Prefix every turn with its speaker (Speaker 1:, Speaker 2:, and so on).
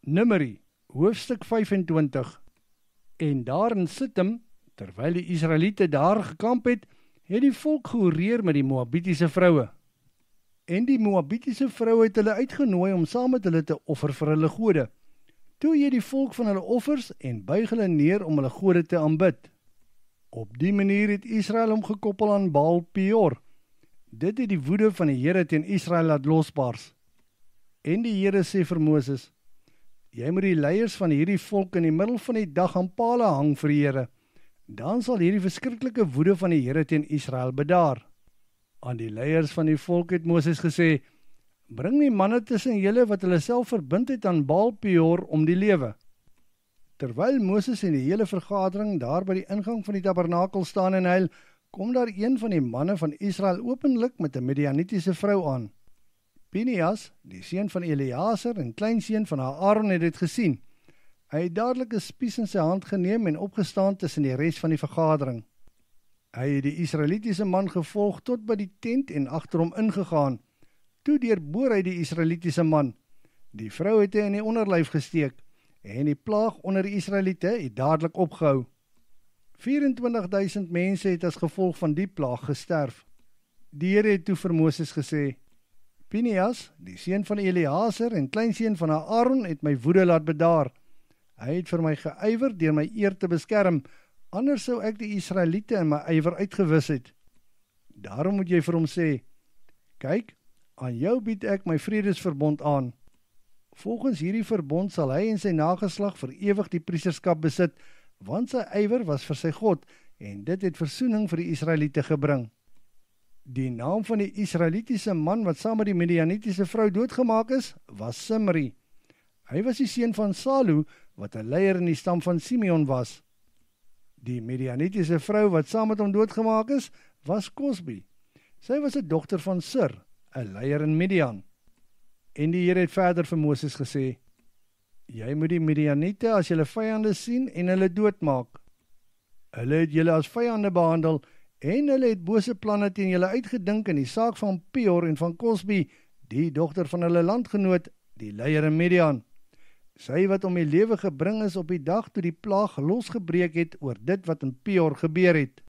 Speaker 1: Numeri, hoofstuk 25. En daar in Sittim, terwyl die Israeliete daar gekamp het, het die volk gehoreer met die Moabitiese vroue. En die Moabitiese vroue het hulle uitgenooi om saam met hulle te offer vir hulle gode. Toe eet die volk van hulle offers en buig hulle neer om hulle gode te aanbid. Op die manier het Israel hom gekoppel aan Baal Peor. Dit het die woede van die Here teen Israel laat losbars. En die Here sê vir Moses: Jy moet die leiers van hierdie volk in die middel van die dag aan pale hang vir die Here. Dan sal hierdie verskriklike woede van die Here teen Israel bedaar. Aan die leiers van die volk het Moses gesê: Bring die manne tussen julle wat hulle self verbind het aan Baal Peor om die lewe. Terwyl Moses en die hele vergadering daar by die ingang van die tabernakel staan en huil, kom daar een van die manne van Israel openlik met 'n Midianitiese vrou aan. Pinias, die seun van Eleazar en kleinseun van Aaron, het dit gesien. Hy het dadelik 'n spies in sy hand geneem en opgestaan tussen die res van die vergadering. Hy het die Israelitiese man gevolg tot by die tent en agter hom ingegaan. Toe deurboor hy die Israelitiese man. Die vrou het hy in die onderlyf gesteek en die plaag onder die Israeliete het dadelik opgehou. 24,000 mense het as gevolg van die plaag gesterf. Die Here het toe vir Moses gesê: Pinias, die seun van Eleazar en kleinseun van Aaron, het my woede laat bedaar. Hy het vir my geywer deur my eer te beskerm, anders sou ek die Israeliete in my ywer uitgewis het. Daarom moet jy vir hom sê: Kyk, aan jou bied ek my vredesverbond aan. Volgens hierdie verbond sal hy en sy nageslag vir ewig die priesterskap besit, want sy ywer was vir sy God, en dit het versoening vir die Israeliete gebring. Die naam van die Israelitiese man wat saam met die Midianitiese vrou doodgemaak is, was Simri. Hy was die seun van Salu, wat 'n leier in die stam van Simeon was. Die Midianitiese vrou wat saam met hom doodgemaak is, was Cosbi. Sy was 'n dogter van Sur, 'n leier in Midian. En die Here het verder vir Moses gesê: Jy moet die Midianiete as julle vyande sien en hulle doodmaak. Hulle het julle as vyande behandel en hulle het bose planne teen julle uitgedink in die saak van Peor en van Cosbi, die dogter van hulle landgenoot, die leier in Midian. Sy wat om die lewe gebring is op die dag toe die plaag losgebreek het oor dit wat in Peor gebeur het.